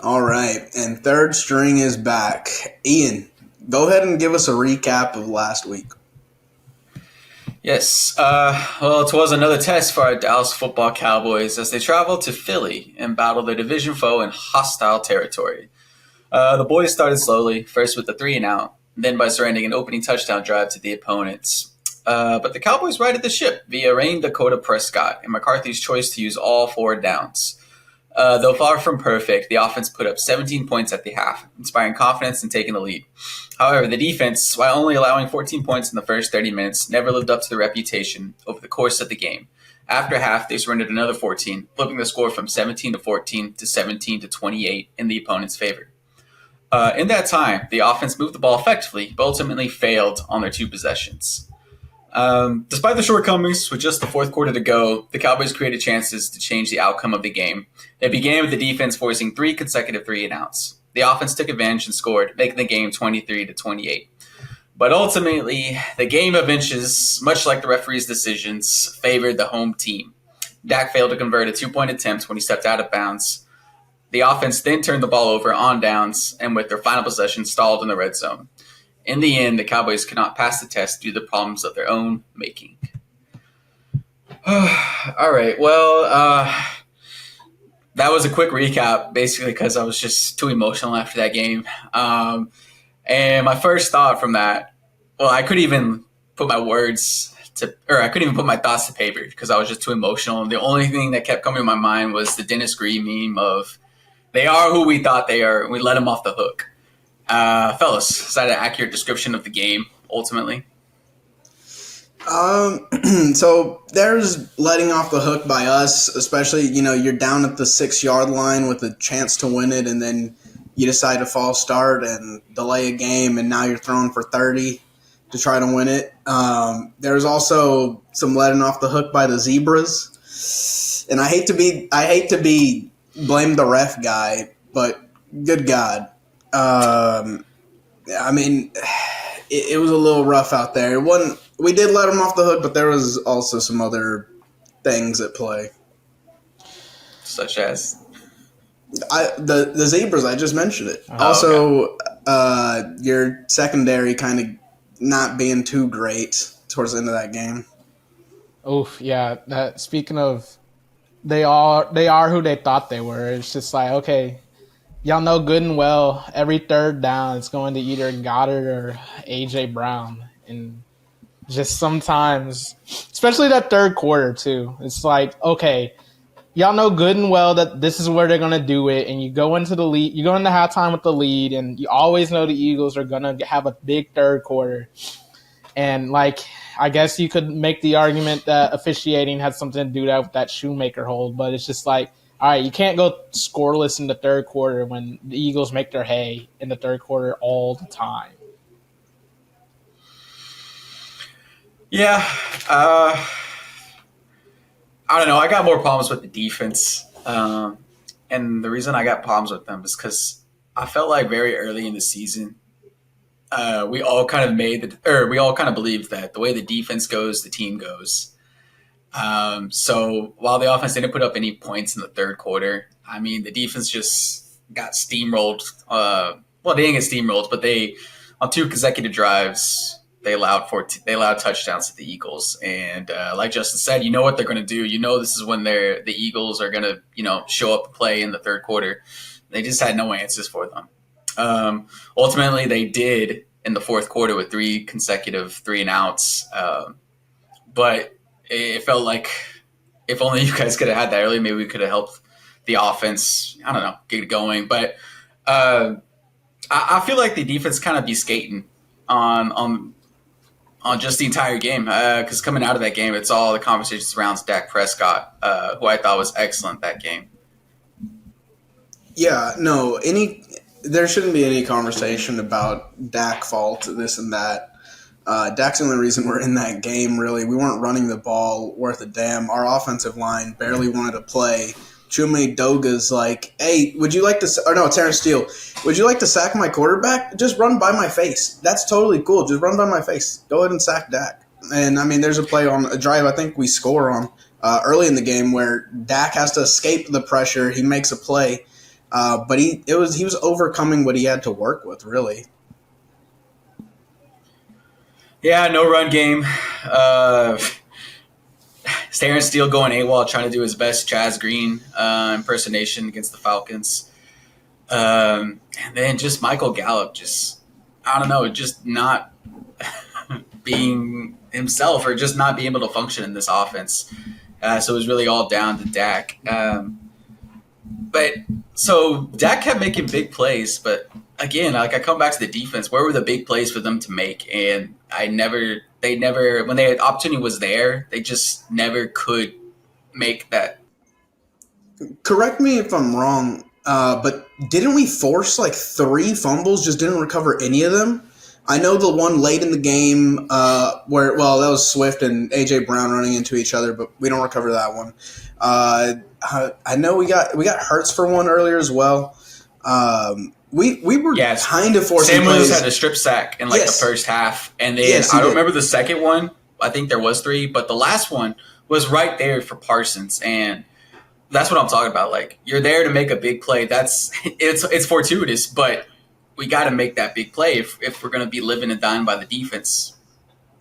All right, and third string is back. Ian, go ahead and give us a recap of last week. Yes. Well, it was another test for our Dallas football Cowboys as they traveled to Philly and battled their division foe in hostile territory. The boys started slowly, first with the three and out, then by surrendering an opening touchdown drive to the opponents. But the Cowboys righted the ship via Rain Dakota Prescott and McCarthy's choice to use all four downs. Though far from perfect, the offense put up 17 points at the half, inspiring confidence in taking the lead. However, the defense, while only allowing 14 points in the first 30 minutes, never lived up to their reputation over the course of the game. After half, they surrendered another 14, flipping the score from 17 to 14 to 17 to 28 in the opponent's favor. In that time, the offense moved the ball effectively, but ultimately failed on their two possessions. Despite the shortcomings, with just the fourth quarter to go, the Cowboys created chances to change the outcome of the game. It began with the defense forcing three consecutive three and outs. The offense took advantage and scored, making the game 23 to 28. But ultimately, the game of inches, much like the referee's decisions, favored the home team. Dak failed to convert a two-point attempt when he stepped out of bounds. The offense then turned the ball over on downs and with their final possession stalled in the red zone. In the end, the Cowboys could not pass the test due to problems of their own making. All right, well, that was a quick recap, basically because I was just too emotional after that game. And my first thought from that, well, I couldn't even put my I couldn't even put my thoughts to paper because I was just too emotional. The only thing that kept coming to my mind was the Dennis Green meme of, they are who we thought they are, and we let them off the hook. Fellas, is that an accurate description of the game, ultimately? So there's letting off the hook by us, especially, you're down at the 6 yard line with a chance to win it, and then you decide to false start and delay a game, and now you're throwing for 30 to try to win it. There's also some letting off the hook by the Zebras. And I hate to be blame the ref guy, but good God. I mean, it was a little rough out there. We did let him off the hook, but there was also some other things at play. Such as? The Zebras, I just mentioned it. Oh, also, okay. Your secondary kind of not being too great towards the end of that game. Oof, yeah. Speaking of, they are who they thought they were. It's just like, okay, y'all know good and well every third down it's going to either Goddard or AJ Brown, and just sometimes, especially that third quarter too, it's like, okay, y'all know good and well that this is where they're going to do it, and you go into the lead, you go into halftime with the lead, and you always know the Eagles are going to have a big third quarter. And I guess you could make the argument that officiating had something to do with that Shoemaker hold, but it's just like, all right, you can't go scoreless in the third quarter when the Eagles make their hay in the third quarter all the time. Yeah, I don't know. I got more problems with the defense, and the reason I got problems with them is because I felt like very early in the season, we all kind of believed that the way the defense goes, the team goes. So while the offense didn't put up any points in the third quarter, I mean, the defense just got steamrolled. Well, they didn't get steamrolled, but on two consecutive drives, they allowed touchdowns to the Eagles. And like Justin said, you know what they're going to do. You know this is when the Eagles are going to show up and play in the third quarter. They just had no answers for them. Ultimately, they did in the fourth quarter with three consecutive three and outs. But it felt like if only you guys could have had that early, maybe we could have helped the offense, I don't know, get it going. But I feel like the defense kind of be skating on just the entire game, because coming out of that game, it's all the conversations around Dak Prescott, who I thought was excellent that game. Yeah, no, there shouldn't be any conversation about Dak fault, this and that. Dak's the only reason we're in that game, really. We weren't running the ball worth a damn. Our offensive line barely wanted to play. Chuma Doga's like, hey, would you like to – or no, Terrence Steele. Would you like to sack my quarterback? Just run by my face. That's totally cool. Just run by my face. Go ahead and sack Dak. And, I mean, there's a play on a drive I think we score on early in the game where Dak has to escape the pressure. He makes a play. But he was overcoming what he had to work with, really. Yeah, no run game. Uh, Terrence Steele going AWOL, trying to do his best Chaz Green impersonation against the Falcons. And then just Michael Gallup, just, I don't know, just not being himself or just not being able to function in this offense. So it was really all down to Dak. But so Dak kept making big plays, but again, like I come back to the defense. Where were the big plays for them to make? And they never, when the opportunity was there, they just never could make that. Correct me if I'm wrong, but didn't we force like 3 fumbles? Just didn't recover any of them. I know the one late in the game where that was Swift and AJ Brown running into each other, but we don't recover that one. I know we got Hurts for one earlier as well. We were kind of forcing Sam plays. Williams had a strip sack in like the first half, and then I don't remember the second one. I think there was 3, but the last one was right there for Parsons, and that's what I'm talking about. Like, you're there to make a big play. It's fortuitous, but we got to make that big play if we're going to be living and dying by the defense.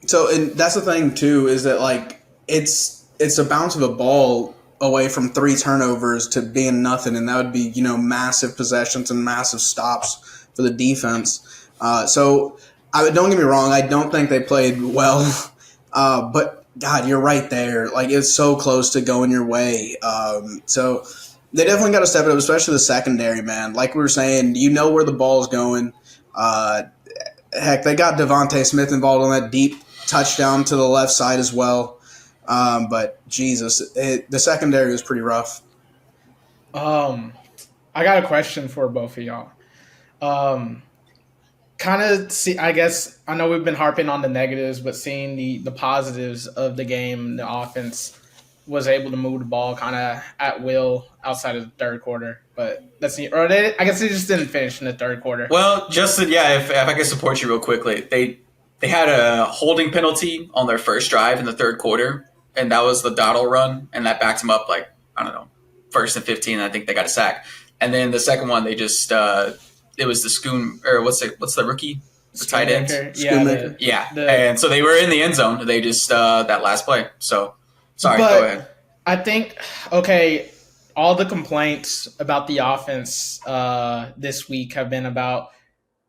So, and that's the thing too, is that like it's a bounce of a ball away from 3 turnovers to being nothing, and that would be massive possessions and massive stops for the defense. So, don't get me wrong, I don't think they played well, but God, you're right there. Like, it's so close to going your way. So they definitely got to step it up, especially the secondary, man. Like we were saying, where the ball's going. Heck, they got Devontae Smith involved on that deep touchdown to the left side as well. But Jesus, the secondary was pretty rough. I got a question for both of y'all. I guess I know we've been harping on the negatives, but seeing the positives of the game, the offense was able to move the ball kind of at will outside of the third quarter. But I guess they just didn't finish in the third quarter. Well, Justin, yeah, if I can support you real quickly, they had a holding penalty on their first drive in the third quarter, and that was the Dottle run, and that backed them up like, I don't know, 1st and 15. And I think they got a sack, and then the second one they just. It was the Schoon, or what's the rookie? The tight end? And so they were in the end zone. They just, that last play. So, sorry, go ahead. I think, all the complaints about the offense this week have been about,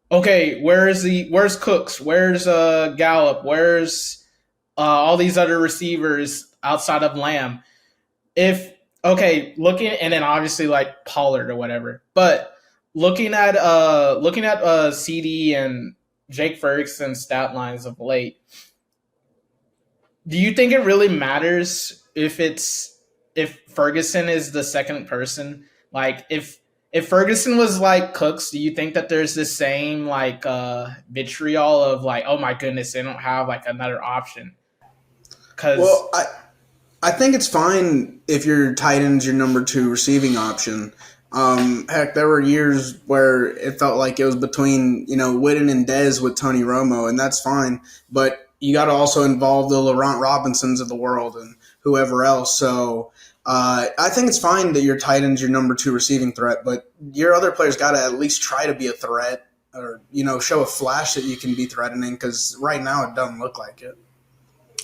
where's Cooks? Where's Gallup? Where's all these other receivers outside of Lamb? Looking, and then obviously like Pollard or whatever, but looking at CD and Jake Ferguson's stat lines of late, do you think it really matters if Ferguson is the second person? Like, if Ferguson was like Cooks, do you think that there's the same like vitriol of like, oh my goodness, they don't have like another option? I think it's fine if your tight end's your number 2 receiving option. Heck, there were years where it felt like it was between, Witten and Dez with Tony Romo, and that's fine. But you got to also involve the Laurent Robinsons of the world and whoever else. So I think it's fine that your tight end's your number 2 receiving threat, but your other players got to at least try to be a threat or, show a flash that you can be threatening, because right now it doesn't look like it.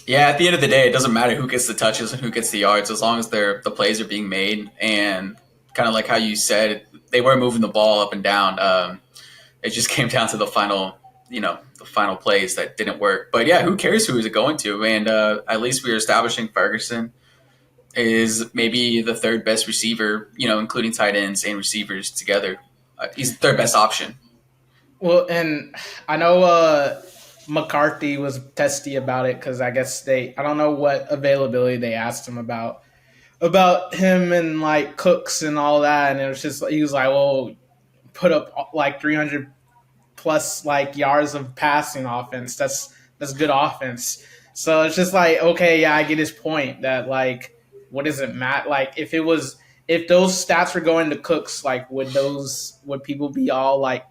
Yeah, at the end of the day, it doesn't matter who gets the touches and who gets the yards, as long as the plays are being made. And kind of like how you said, they were moving the ball up and down. It just came down to the final plays that didn't work. But yeah, who cares who is it going to? And at least we are establishing Ferguson is maybe the 3rd best receiver, including tight ends and receivers together. He's the 3rd best option. Well, and I know McCarthy was testy about it because I guess I don't know what availability they asked him about him and like Cooks and all that, and it was just, he was like, well, put up like 300 plus like yards of passing offense. That's good offense. So it's just like, okay, yeah, I get his point that like, what does it matter? Like, if those stats were going to Cooks, like would people be all like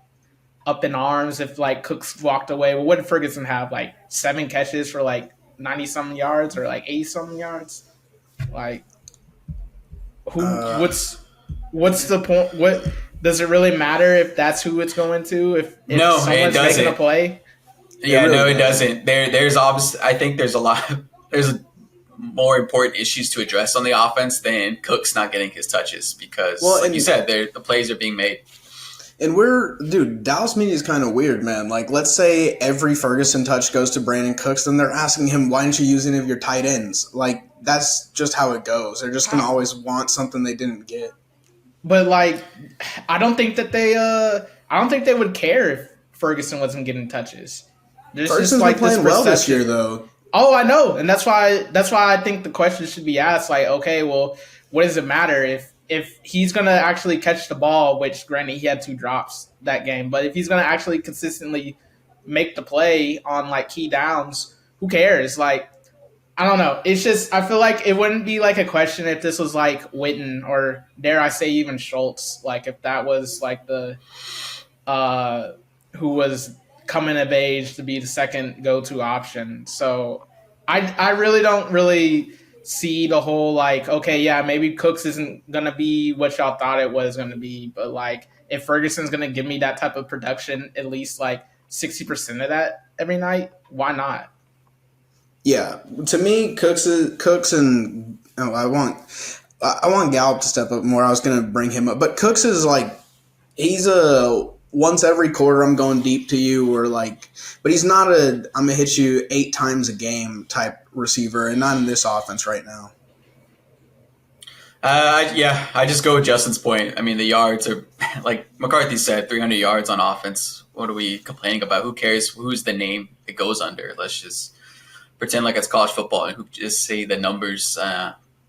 up in arms if like Cooks walked away? Well, what did Ferguson have? Like 7 catches for like 90-something yards or like 80-something yards? Like, what's the point? does it really matter if that's who it's going to? If No, it someone's making a doesn't. play, It Yeah, no, really it doesn't. doesn't. There's obviously. I think there's a lot. There's more important issues to address on the offense than Cook's not getting his touches because, Well, like you said, the plays are being made. dude, Dallas media is kind of weird, man. Like, let's say every Ferguson touch goes to Brandon Cooks, then they're asking him, why didn't you use any of your tight ends? Like, that's just how it goes. They're just going to always want something they didn't get. but like, I don't think that I don't think they would care if Ferguson wasn't getting touches. There's just Ferguson's been like this playing well this year, perception. though. Oh, I know, and that's why I think the question should be asked. Like, okay, well, what does it matter if he's gonna actually catch the ball? Which, granted, he had 2 drops that game, but if he's gonna actually consistently make the play on like key downs, who cares? Like, I don't know. It's just I feel like it wouldn't be like a question if this was like Witten or dare I say even Schultz. Like if that was like the uh, who was coming of age to be the second go-to option. So I really don't really see the whole like okay yeah maybe Cooks isn't gonna be what y'all thought it was gonna be, but like if Ferguson's gonna give me that type of production at least like 60% of that every night, why not? Yeah, to me, Cooks and oh, I want Gallup to step up more. I was going to bring him up, but Cooks is like he's a once every quarter I'm going deep to you or like, but he's not a I'm gonna hit you 8 times a game type receiver, and not in this offense right now. Yeah, I just go with Justin's point. I mean, the yards are like McCarthy said, 300 yards on offense. What are we complaining about? Who cares who's the name it goes under? Let's just pretend like it's college football and who just say the numbers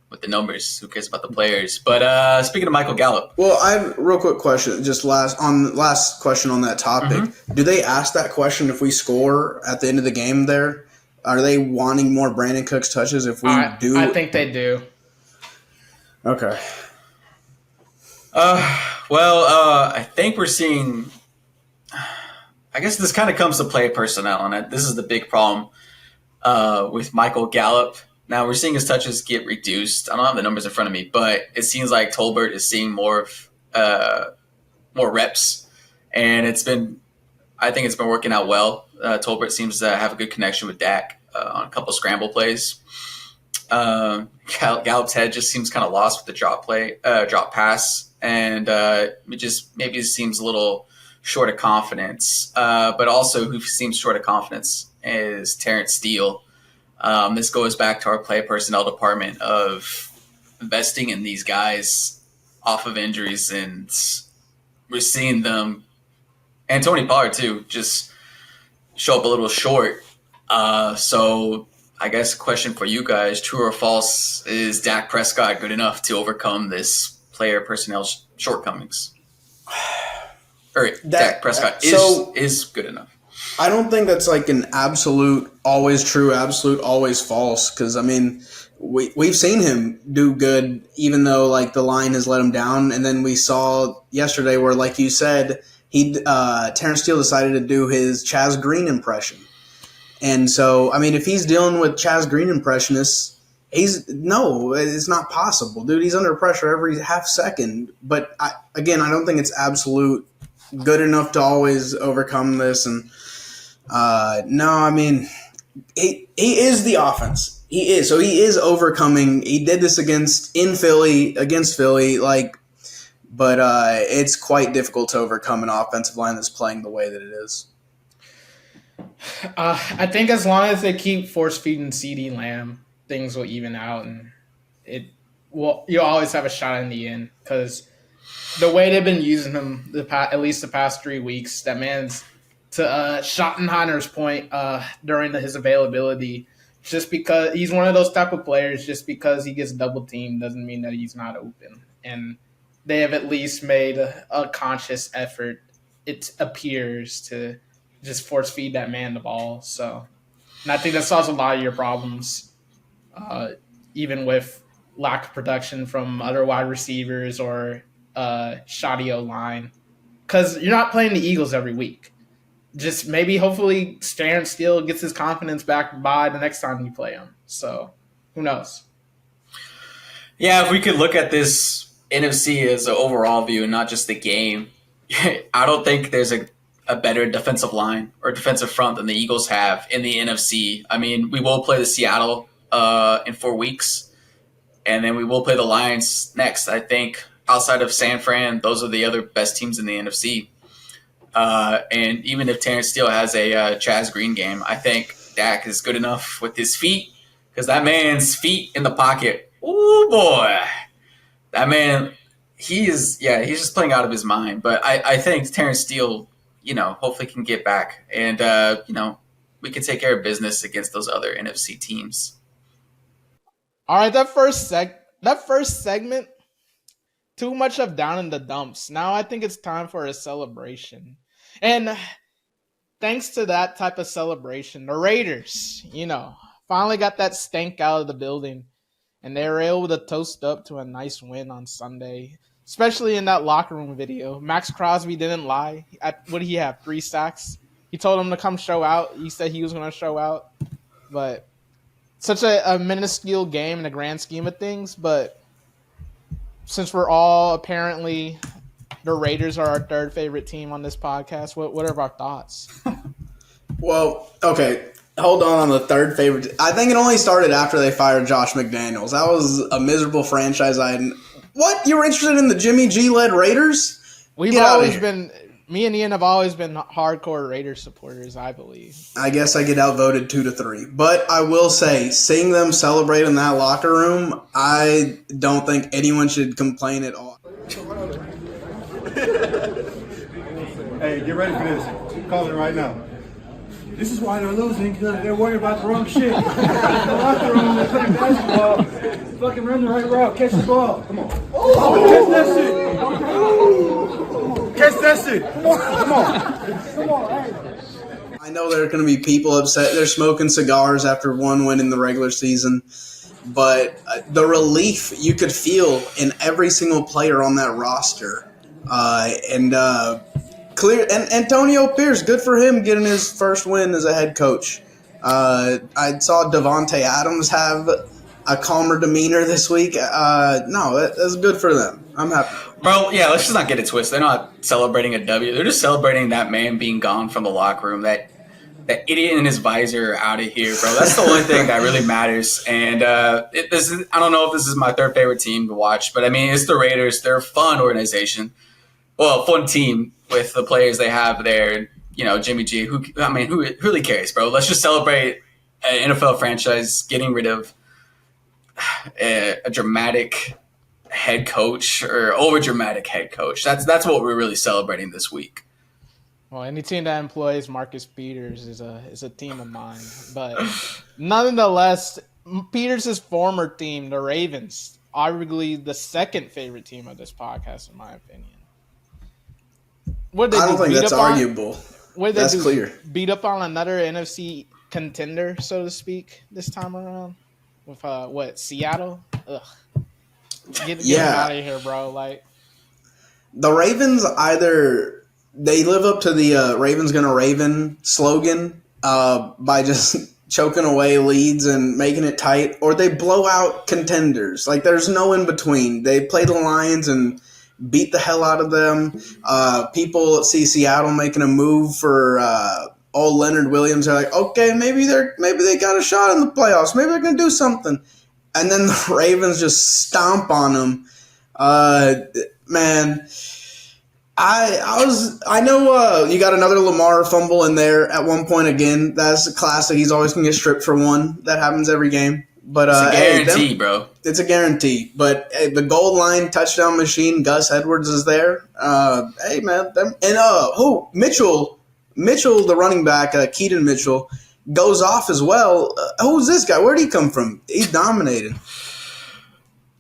with the numbers. Who cares about the players? But speaking of Michael Gallup, Well, I have a real quick question. Just last question on that topic. Do they ask that question if we score at the end of the game? There, are they wanting more Brandon Cooks touches if we I do? think they do. Okay. I think we're seeing. I guess this kind of comes to play personnel, and this is the big problem with Michael Gallup. Now we're seeing his touches get reduced. I don't have the numbers in front of me, but it seems like Tolbert is seeing more reps, and I think it's been working out well. Tolbert seems to have a good connection with Dak on a couple scramble plays. Gallup's head just seems kind of lost with the drop pass, and it just maybe seems a little short of confidence. But also, who seems short of confidence is Terrence Steele. This goes back to our play personnel department of investing in these guys off of injuries, and we're seeing them, and Tony Pollard too, just show up a little short. So I guess a question for you guys, true or false, is Dak Prescott good enough to overcome this player personnel shortcomings? Or Dak Prescott is good enough. I don't think that's like an absolute always true, absolute always false. Because I mean, we've seen him do good, even though like the line has let him down. And then we saw yesterday where, like you said, Terrence Steele decided to do his Chaz Green impression. And so, I mean, if he's dealing with Chaz Green impressionists, it's not possible, dude. He's under pressure every half second. But again, I don't think it's absolute good enough to always overcome this. And no, I mean, he is the offense. He is. So he is overcoming. He did this against Philly, like, but it's quite difficult to overcome an offensive line that's playing the way that it is. I think as long as they keep force feeding CeeDee Lamb, things will even out, and you'll always have a shot in the end because the way they've been using him at least the past 3 weeks, that man's to Schottenheimer's point during his availability. Just because he's one of those type of players, just because he gets double teamed doesn't mean that he's not open. And they have at least made a conscious effort, it appears, to just force feed that man the ball. So, and I think that solves a lot of your problems, even with lack of production from other wide receivers or shoddy O line, because you're not playing the Eagles every week. Just maybe, hopefully, Terrence Steele gets his confidence back by the next time you play him. So, who knows? Yeah, if we could look at this NFC is an overall view, not just the game. I don't think there's a better defensive line or defensive front than the Eagles have in the NFC. I mean, we will play the Seattle in 4 weeks, and then we will play the Lions next. I think outside of San Fran, those are the other best teams in the NFC. And even if Terrence Steele has a Chaz Green game, I think Dak is good enough with his feet, because that man's feet in the pocket. Oh boy, that man, he's just playing out of his mind. But I think Terrence Steele, hopefully can get back, and we can take care of business against those other NFC teams. All right, that first segment, too much of down in the dumps. Now I think it's time for a celebration. And thanks to that type of celebration, the Raiders, finally got that stank out of the building. And they were able to toast up to a nice win on Sunday, especially in that locker room video. Max Crosby didn't lie. What did he have, 3 sacks? He told him to come show out. He said he was going to show out. But such a minuscule game in the grand scheme of things. But since we're all apparently the Raiders are our third favorite team on this podcast, what are our thoughts? Well, okay. Hold on the third favorite. I think it only started after they fired Josh McDaniels. That was a miserable franchise. What? You were interested in the Jimmy G-led Raiders? We've always been – me and Ian have always been hardcore Raiders supporters, I believe. I guess I get outvoted 2-3. But I will say, seeing them celebrate in that locker room, I don't think anyone should complain at all. Hey, get ready for this. Call it right now. This is why they're losing, because they're worried about the wrong shit. In the locker room, they're playing basketball. Fucking run the right route. Catch the ball. Come on. Catch that shit. Catch that shit. Come on. Come on. Hey. I know there are going to be people upset. They're smoking cigars after one win in the regular season. But the relief you could feel in every single player on that roster. Clear and Antonio Pierce, good for him getting his first win as a head coach. I saw Devontae Adams have a calmer demeanor this week. That's good for them. I'm happy. Bro, yeah, let's just not get it twisted. They're not celebrating a W. They're just celebrating that man being gone from the locker room. That idiot in his visor out of here, bro. That's the only thing that really matters. And I don't know if this is my third favorite team to watch, but I mean, it's the Raiders. They're a fun organization. Well, fun team with the players they have there. Jimmy G. Who really cares, bro? Let's just celebrate an NFL franchise getting rid of a dramatic head coach or over dramatic head coach. That's what we're really celebrating this week. Well, any team that employs Marcus Peters is a team of mine. But nonetheless, Peters' former team, the Ravens, arguably the second favorite team of this podcast, in my opinion. I don't think that's arguable. That's clear. Beat up on another NFC contender, so to speak, this time around with Seattle. Ugh. Get out of here, bro. Like the Ravens, either they live up to the Ravens gonna Raven slogan by just choking away leads and making it tight, or they blow out contenders. Like there's no in between. They play the Lions and beat the hell out of them. People see Seattle making a move for old Leonard Williams. They're like, okay, maybe they got a shot in the playoffs. Maybe they're gonna do something. And then the Ravens just stomp on them. Man, I know you got another Lamar fumble in there at one point again. That's a classic. He's always gonna get stripped for one. That happens every game. But it's a guarantee, bro. It's a guarantee. But the goal line touchdown machine, Gus Edwards is there. Hey, man. Mitchell, the running back, Keaton Mitchell, goes off as well. Who's this guy? Where'd he come from? He's dominated.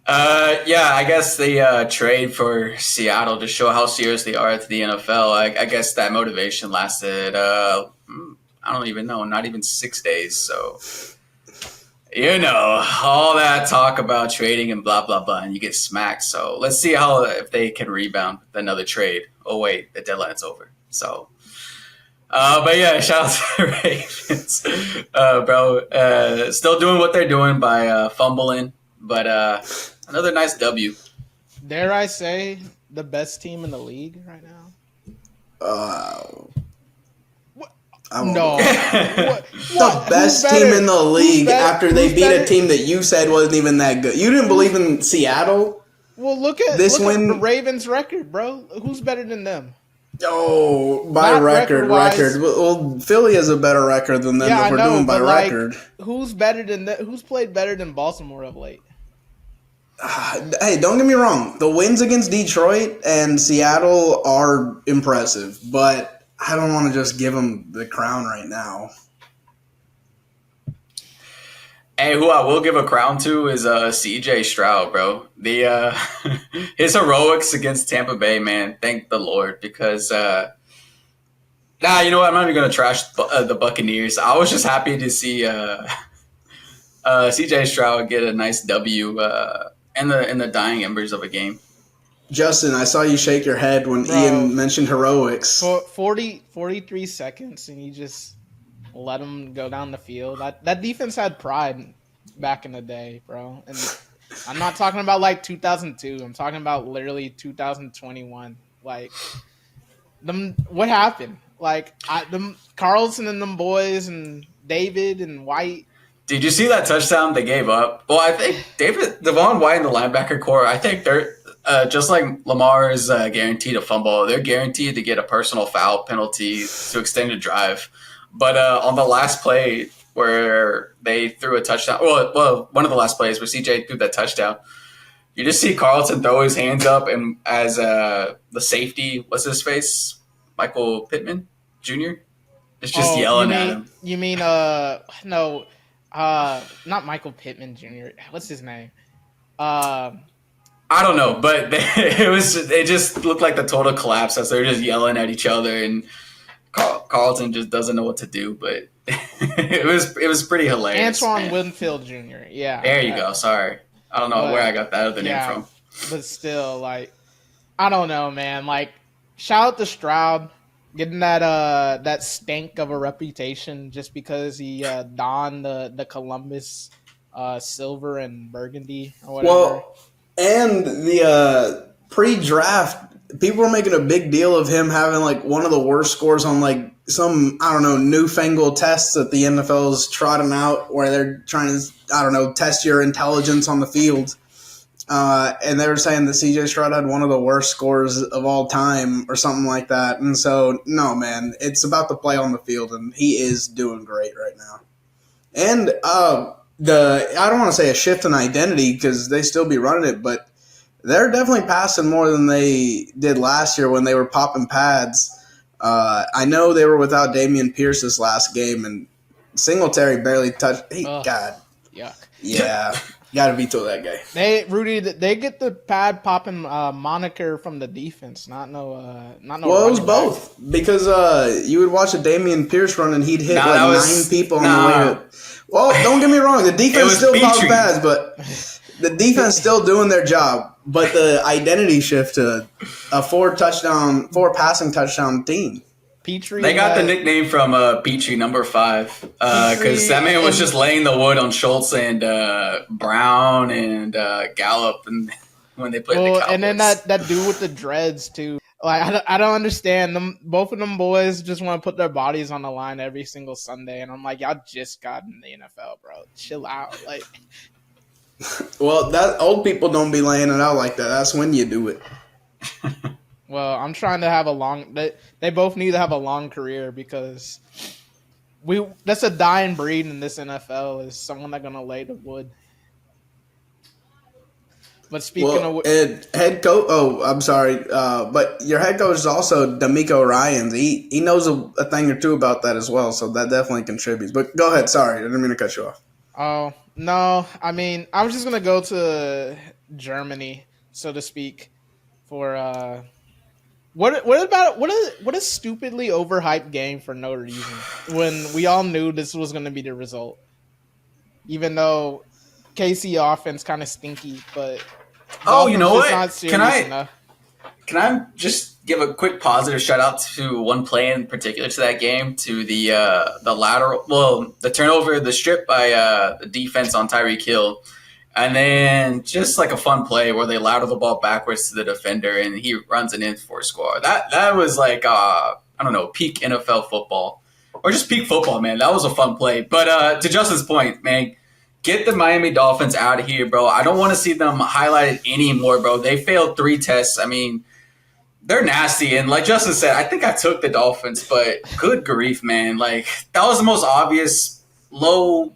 I guess the trade for Seattle to show how serious they are to the NFL. I guess that motivation lasted, I don't even know, not even 6 days. So, all that talk about trading and blah, blah, blah, and you get smacked. So let's see if they can rebound with another trade. Oh, wait, the deadline's over. So, but yeah, shout out to the Ravens, bro. Still doing what they're doing by fumbling, but another nice W. Dare I say the best team in the league right now? What? I won't No. go there. What? The best team in the league after they beat a team that you said wasn't even that good. You didn't believe in Seattle? Well, look at the Ravens' record, bro. Who's better than them? Oh, by Not record. record-wise. Well, Philly has a better record than them Yeah, if I we're know, doing by but like, record. who's better than that? Who's played better than Baltimore of late? Hey, don't get me wrong. The wins against Detroit and Seattle are impressive, but I don't want to just give them the crown right now. Hey, who I will give a crown to is CJ Stroud, bro. The his heroics against Tampa Bay, man. Thank the Lord, because you know what? I'm not even gonna trash the Buccaneers. I was just happy to see CJ Stroud get a nice W in the dying embers of a game. Justin, I saw you shake your head when Bro, Ian mentioned heroics. For 43 seconds, and you just let them go down the field. That defense had pride back in the day, bro. And I'm not talking about like 2002. I'm talking about literally 2021. Like, what happened? Like, Carlson and them boys and David and White. Did you see that touchdown they gave up? Well, I think Devon White and the linebacker core, I think they're just like Lamar is guaranteed a fumble. They're guaranteed to get a personal foul penalty to extend a drive. But on the last play where they threw a touchdown, well, one of the last plays where CJ threw that touchdown, you just see Carlton throw his hands up, and as the safety, what's his face, Michael Pittman Jr. is just yelling at him. You mean no, not Michael Pittman Jr. What's his name? I don't know, but it just looked like the total collapse as they're just yelling at each other, and Carlton just doesn't know what to do. But it was pretty hilarious. Antoine Winfield Jr. Yeah, there you go. Sorry, I don't know where I got that other name from. But still, like, I don't know, man. Like, shout out to Stroud getting that stink of a reputation just because he donned the Columbus silver and burgundy or whatever. Well, and the pre-draft, people were making a big deal of him having like one of the worst scores on like some, I don't know, newfangled tests that the NFL's trotting out where they're trying to, I don't know, test your intelligence on the field. And they were saying that CJ Stroud had one of the worst scores of all time or something like that. And so, no, man, it's about the play on the field, and he is doing great right now. And I don't want to say a shift in identity because they still be running it, but they're definitely passing more than they did last year when they were popping pads. I know they were without Dameon Pierce this last game, and Singletary barely touched. God. Yuck. Yeah. Got to veto that guy. They get the pad popping moniker from the defense, not no. Well, it was both because you would watch a Dameon Pierce run and he'd hit 9 people on the way up. Well, don't get me wrong, the defense still pops pads, but the defense still doing their job. But the identity shift to a 4 passing touchdown team. Petrie, they got the nickname from Petrie, number 5, because that man was just laying the wood on Schultz and Brown and Gallup, and when they played the Cowboys. And then that dude with the dreads too. Like, I don't understand them. Both of them boys just want to put their bodies on the line every single Sunday, and I'm like, y'all just got in the NFL, bro. Chill out, like. Well, that old people don't be laying it out like that. That's when you do it. Well, I'm trying to have a long. They both need to have a long career because that's a dying breed in this NFL. Is someone that's gonna lay the wood. But speaking of head coach, I'm sorry, but your head coach is also D'Amico Ryans. He knows a thing or two about that as well, so that definitely contributes. But go ahead, sorry, I didn't mean to cut you off. Oh no, I mean I was just gonna go to Germany, so to speak, for what a stupidly overhyped game for no reason when we all knew this was gonna be the result, even though KC offense kind of stinky, but you know what? Not enough. Can I just give a quick positive shout out to one play in particular to that game, to the lateral, the turnover, the strip by the defense on Tyreek Hill. And then just like a fun play where they ladder the ball backwards to the defender and he runs it in for a score. That was like I don't know, peak NFL football or just peak football, man. That was a fun play. But to Justin's point, man, get the Miami Dolphins out of here, bro. I don't want to see them highlighted anymore, bro. They failed 3 tests. I mean, they're nasty. And like Justin said, I think I took the Dolphins, but good grief, man. Like that was the most obvious low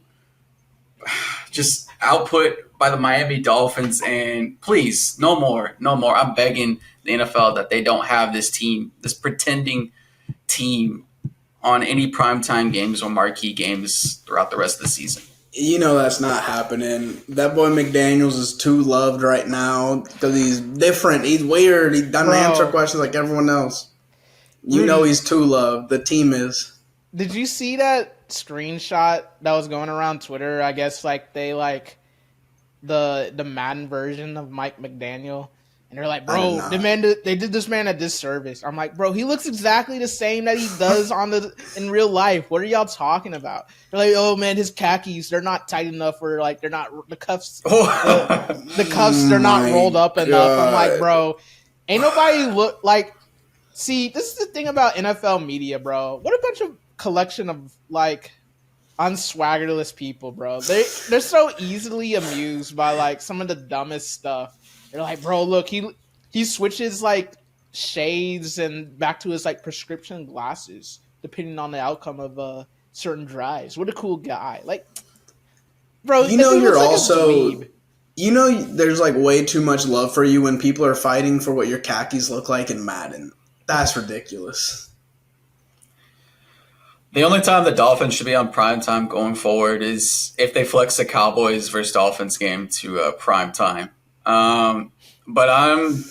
just output by the Miami Dolphins, and please, no more. I'm begging the NFL that they don't have this team, this pretending team, on any primetime games or marquee games throughout the rest of the season. You know that's not happening. That boy McDaniels is too loved right now because he's different. He's weird. He doesn't answer questions like everyone else. You know he's too loved. The team is. Did you see that screenshot that was going around Twitter? I guess like they like the Madden version of Mike McDaniel, and they're like, bro, they did this man a disservice. I'm like, bro, he looks exactly the same that he does in real life. What are y'all talking about? They're like, oh man, his khakis, they're not tight enough, or like they're not the cuffs, the cuffs, they're not rolled up enough. I'm like, bro, ain't nobody look like. See, this is the thing about NFL media, bro. What a bunch of collection of like unswaggerless people, bro. They're so easily amused by like some of the dumbest stuff. They're like, bro, look, he switches like shades and back to his like prescription glasses depending on the outcome of certain drives. What a cool guy. Like, bro, you know you're also there's like way too much love for you when people are fighting for what your khakis look like in Madden. That's ridiculous. The only time the Dolphins should be on primetime going forward is if they flex the Cowboys versus Dolphins game to primetime. But I'm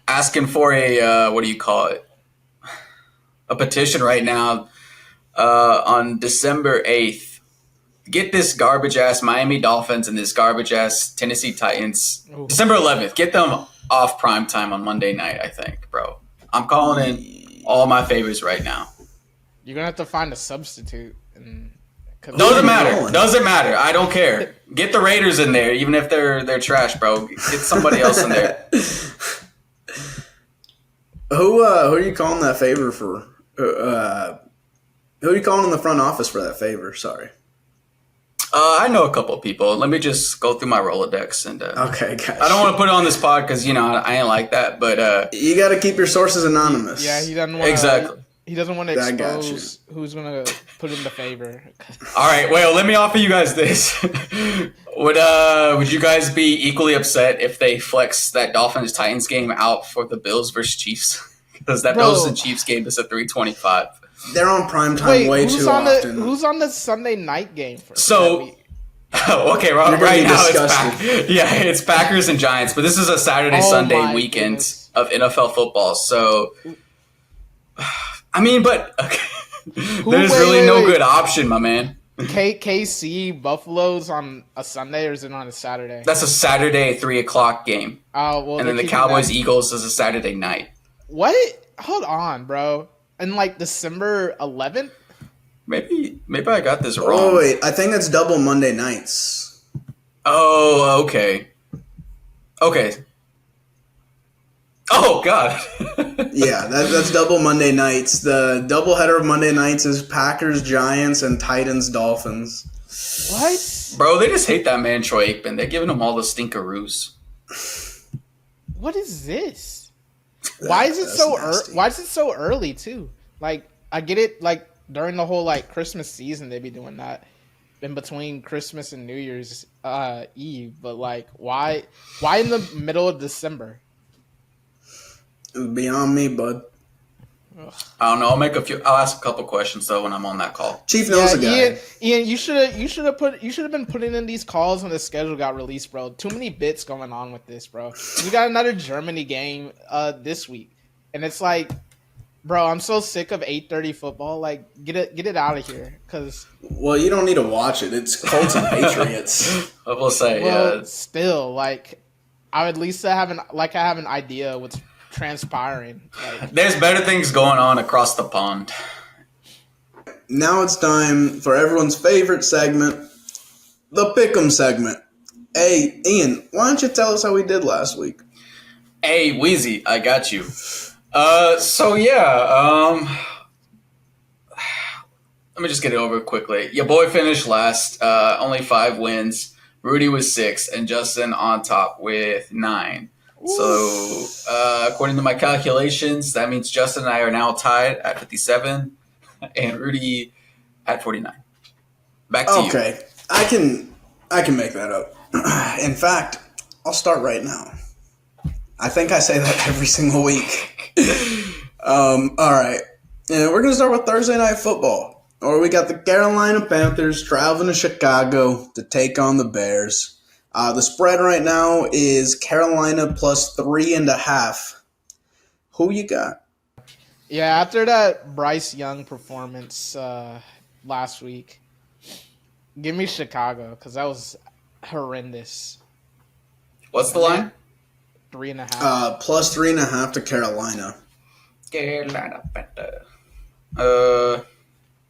asking for a, what do you call it? A petition right now on December 8th. Get this garbage-ass Miami Dolphins and this garbage-ass Tennessee Titans. Ooh. December 11th. Get them off primetime on Monday night, I think, bro. I'm calling in all my favors right now. You're going to have to find a substitute. Doesn't matter. I don't care. Get the Raiders in there, even if they're trash, bro. Get somebody else in there. Who are you calling that favor for? Who are you calling in the front office for that favor? Sorry. I know a couple of people. Let me just go through my Rolodex and. Okay, gotcha. I don't want to put it on this pod because I ain't like that, but. You got to keep your sources anonymous. Yeah, he doesn't want exactly. He doesn't want to expose who's going to put in the favor. All right, well, let me offer you guys this. Would you guys be equally upset if they flex that Dolphins-Titans game out for the Bills versus Chiefs? Because that Bills and Chiefs game is at 3:25. They're on primetime way too often. Who's on the Sunday night game? Okay, right now it's Packers and Giants, but this is a Saturday-Sunday weekend of NFL football, so... I mean, but okay. There's really no good option, my man. KC Buffalo's on a Sunday, or is it on a Saturday? That's a Saturday 3:00 game. Oh well, and then the Cowboys Eagles is a Saturday night. What? Hold on, bro. And like December 11th? Maybe I got this wrong. Oh wait, I think that's double Monday nights. Oh, okay. Oh, God. Yeah, that's double Monday nights. The doubleheader of Monday nights is Packers, Giants, and Titans, Dolphins. What? Bro, they just hate that man, Troy Aikman. They're giving him all the stinkeroos. What is this? Why is it so early? Why is it so early, too? Like, I get it, like, during the whole, like, Christmas season, they be doing that. In between Christmas and New Year's Eve. But, like, why in the middle of December? Beyond me, bud. I don't know. I'll ask a couple questions though when I'm on that call. Chief knows a guy. Ian, you should have been putting in these calls when the schedule got released, bro. Too many bits going on with this, bro. We got another Germany game this week, and it's like, bro, I'm so sick of 8:30 football. Like, get it out of here, cause. Well, you don't need to watch it. It's Colts and Patriots. I will say, well, still, like, I would at least have an idea what's transpiring. Like, there's better things going on across the pond. Now it's time for everyone's favorite segment, the Pick'em segment. Hey, Ian, why don't you tell us how we did last week? Hey, Wheezy, I got you. So yeah, let me just get it over quickly. Your boy finished last, only 5 wins. Rudy was 6, and Justin on top with 9. So, according to my calculations, that means Justin and I are now tied at 57, and Rudy at 49. Back to you. Okay, I can make that up. In fact, I'll start right now. I think I say that every single week. All right, and we're gonna start with Thursday Night Football. Or we got the Carolina Panthers traveling to Chicago to take on the Bears. The spread right now is Carolina plus 3.5. Who you got? Yeah, after that Bryce Young performance last week, give me Chicago because that was horrendous. What's the line? 3.5. Plus 3.5 to Carolina. Carolina Panther.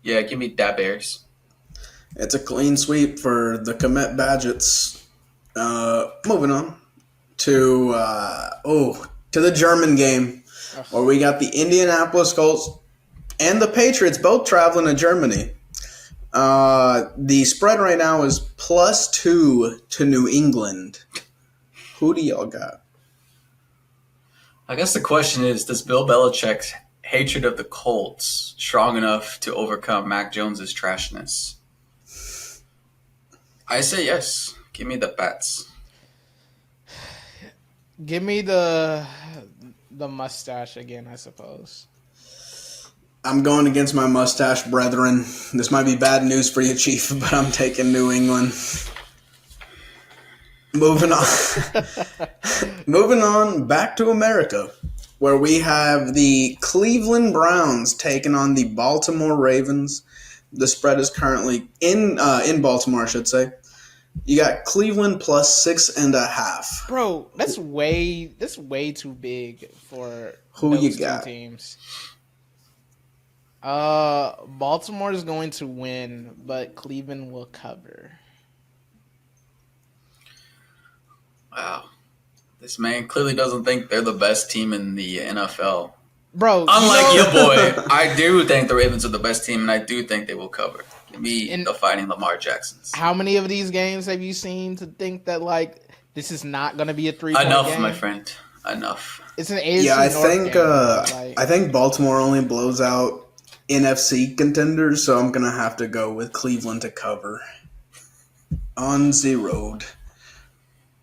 Yeah, give me that Bears. It's a clean sweep for the Komet Badgets. Moving on to the German game, where we got the Indianapolis Colts and the Patriots both traveling to Germany. The spread right now is plus 2 to New England. Who do y'all got? I guess the question is, does Bill Belichick's hatred of the Colts strong enough to overcome Mac Jones's trashness? I say yes. Give me the Pats. Give me the mustache again, I suppose. I'm going against my mustache brethren. This might be bad news for you, Chief, but I'm taking New England. Moving on. Moving on back to America, where we have the Cleveland Browns taking on the Baltimore Ravens. The spread is currently in Baltimore, I should say. You got Cleveland plus 6.5. Bro, that's way too big for Who those you two got? teams. Baltimore is going to win, but Cleveland will cover. Wow. This man clearly doesn't think they're the best team in the NFL. Bro, Unlike your boy, I do think the Ravens are the best team, and I do think they will cover. Give me the Fighting Lamar Jacksons. How many of these games have you seen to think that this is not going to be a 3-point Enough, game? my friend. Enough. It's an AFC Yeah, I North think game. I think Baltimore only blows out NFC contenders, so I'm gonna have to go with Cleveland to cover on the road.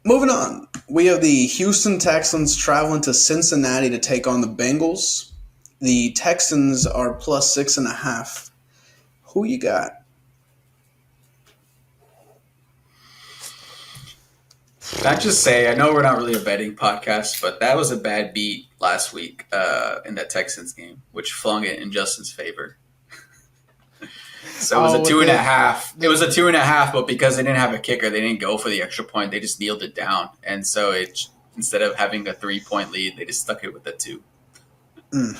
Moving on, we have the Houston Texans traveling to Cincinnati to take on the Bengals. The Texans are plus 6.5. Who you got? Can I just say, I know we're not really a betting podcast, but that was a bad beat last week in that Texans game, which flung it in Justin's favor. So it was a 2.5. It was a 2.5, but because they didn't have a kicker, they didn't go for the extra point. They just kneeled it down. And so instead of having a 3-point lead, they just stuck it with a 2. And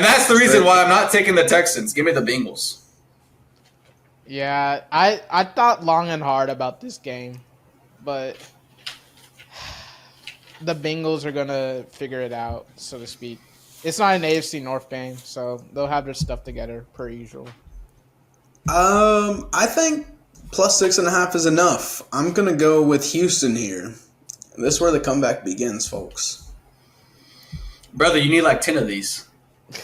that's the reason why I'm not taking the Texans. Give me the Bengals. Yeah, I thought long and hard about this game, but the Bengals are going to figure it out, so to speak. It's not an AFC North game, so they'll have their stuff together per usual. I think plus 6.5 is enough. I'm gonna go with Houston here. This is where the comeback begins, folks. Brother, you need like 10 of these.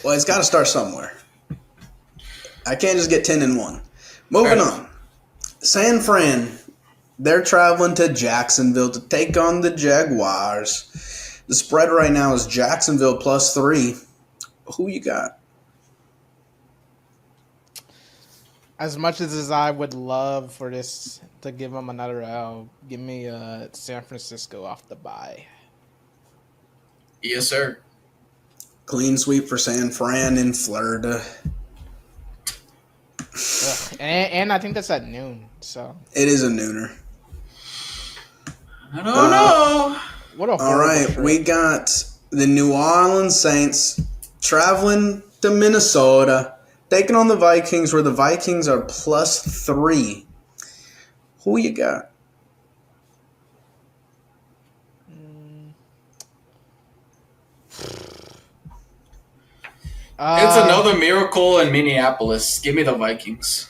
Well, it's got to start somewhere. I can't just get 10 in one. Moving on. San Fran, they're traveling to Jacksonville to take on the Jaguars. The spread right now is Jacksonville plus 3. Who you got? As much as I would love for this to give them another L, give me San Francisco off the bye. Yes, sir. Clean sweep for San Fran in Florida. And I think that's at noon. So It is a nooner. I don't know. what a All right, trip. we got the New Orleans Saints traveling to Minnesota, taking on the Vikings, where the Vikings are plus 3. Who you got? It's Uh, another miracle in Minneapolis. Give me the Vikings.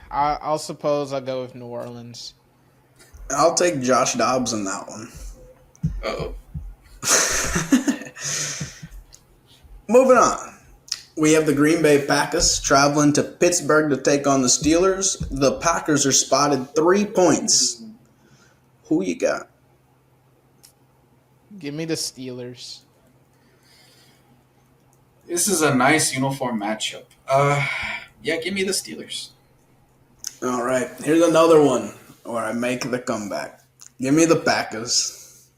I'll suppose I'll go with New Orleans. I'll take Josh Dobbs in that one. Uh-oh. Moving on. We have the Green Bay Packers traveling to Pittsburgh to take on the Steelers. The Packers are spotted 3 points. Who you got? Give me the Steelers. This is a nice uniform matchup. Yeah, give me the Steelers. All right, here's another one where I make the comeback. Give me the Packers.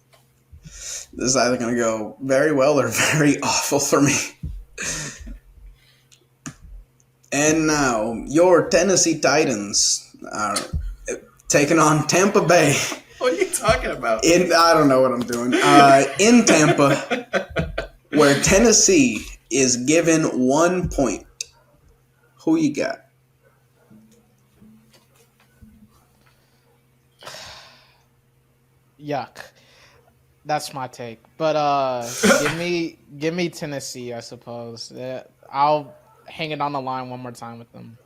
This is either going to go very well or very awful for me. And now, your Tennessee Titans are taking on Tampa Bay. What are you talking about? I don't know what I'm doing. In Tampa, where Tennessee is given 1 point. Who you got? Yuck. That's my take. But give me Tennessee, I suppose. I'll hang it on the line one more time with them.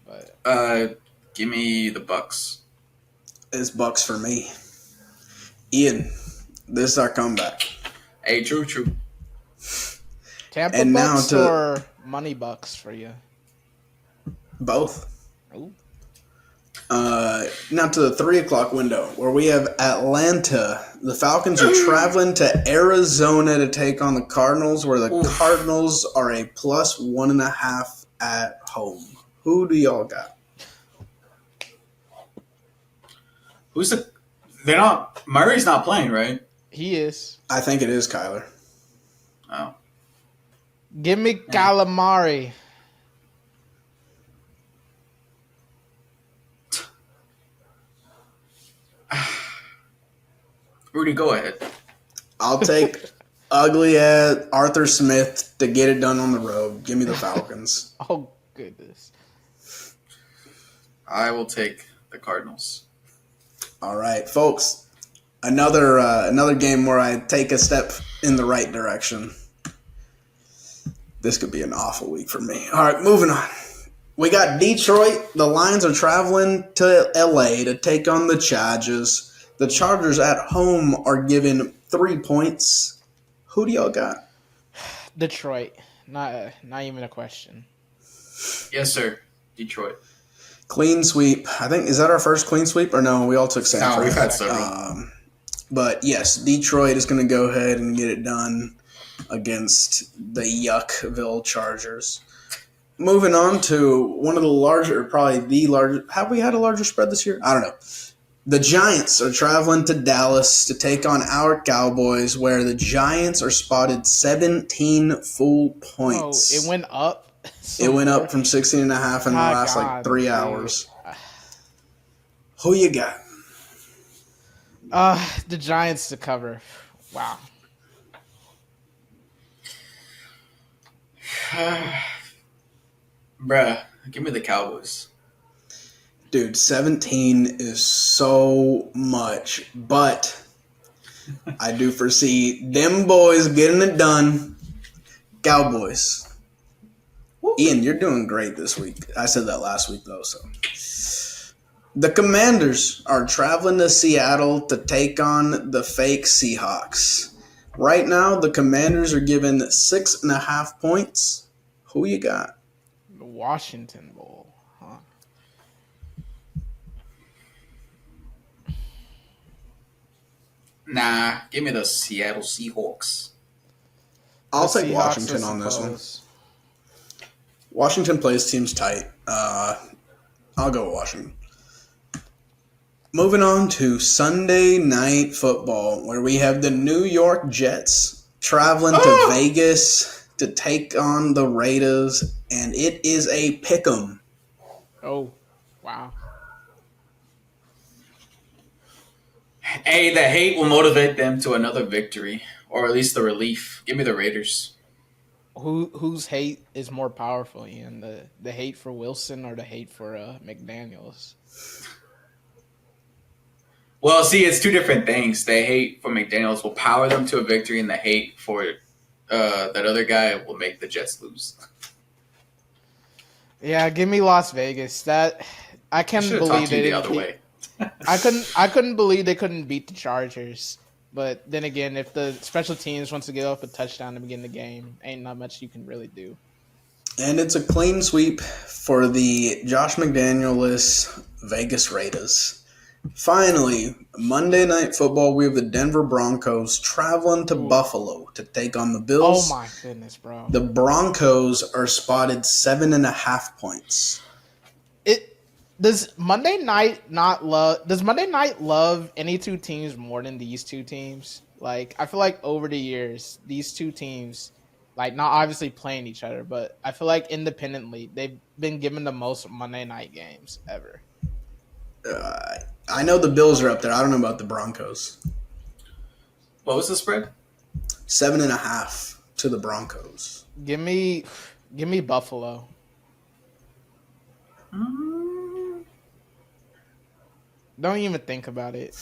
But Give me the Bucks. It's Bucks for me. Ian, this is our comeback. Hey, true. Tampa And now Bucks or Money Bucks for you? Both. Ooh. Now to the 3 o'clock window where we have Atlanta. The Falcons are traveling to Arizona to take on the Cardinals, where the Cardinals are a plus 1.5 at home. Who do y'all got? Murray's not playing, right? He is. I think it is Kyler. Oh. Give me Calamari. Rudy, go ahead. I'll take ugly ass Arthur Smith to get it done on the road. Give me the Falcons. Oh, goodness. I will take the Cardinals. All right, folks. Another game where I take a step in the right direction. This could be an awful week for me. All right, moving on. We got Detroit. The Lions are traveling to LA to take on the Chargers. The Chargers at home are given 3 points. Who do y'all got? Detroit. Not even a question. Yes, sir. Detroit. Clean sweep. I think, is that our first clean sweep? Or no, we all took San No, Fran. we've had several. But yes, Detroit is going to go ahead and get it done against the Yuckville Chargers. Moving on to one of the larger, probably the largest. Have we had a larger spread this year? I don't know. The Giants are traveling to Dallas to take on our Cowboys, where the Giants are spotted 17 full points. Oh, it went up? It went up from 16.5 in the last 3 hours. Who you got? The Giants to cover. Wow. Bruh, give me the Cowboys. Dude, 17 is so much, but I do foresee them boys getting it done. Cowboys. Ian, you're doing great this week. I said that last week, though. So, the Commanders are traveling to Seattle to take on the fake Seahawks. Right now, the Commanders are given 6.5 points. Who you got? The Washington Bowl. Huh? Nah, give me the Seattle Seahawks. I'll The take Seahawks, Washington I on this one. suppose. Washington plays teams tight. I'll go with Washington. Moving on to Sunday Night Football, where we have the New York Jets traveling to Vegas to take on the Raiders, and it is a pick'em. Oh, wow. Hey, the hate will motivate them to another victory, or at least the relief. Give me the Raiders. Whose hate is more powerful, Ian? The hate for Wilson or the hate for McDaniels? Well, see, it's two different things. The hate for McDaniels will power them to a victory, and the hate for that other guy will make the Jets lose. Yeah, give me Las Vegas. That I I can't should have talked believe to you they the didn't other beat. way. I couldn't believe they couldn't beat the Chargers. But then again, if the special teams wants to get off a touchdown to begin the game, ain't not much you can really do. And it's a clean sweep for the Josh McDaniel-less Vegas Raiders. Finally, Monday Night Football, we have the Denver Broncos traveling to Ooh. Buffalo to take on the Oh Bills. my goodness, bro. The Broncos are spotted 7.5 points. It does Monday night not love does Monday night love any two teams more than these two teams? Like I feel like over the years, these two teams, like not obviously playing each other, but I feel like independently, they've been given the most Monday night games ever. I know the Bills are up there. I don't know about the Broncos. What was the spread? 7.5 to the Broncos. Give me Buffalo. Don't even think about it.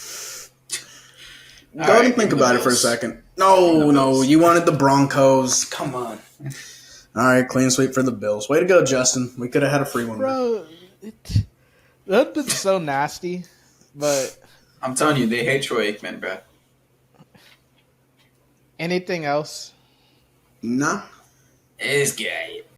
Go ahead and think about it for a second. No, you wanted the Broncos. Come on. All right, clean sweep for the Bills. Way to go, Justin. We could have had a free one. Bro, that's been so nasty. But I'm telling you, they hate Troy Aikman, bro. anything else? Nah. This guy.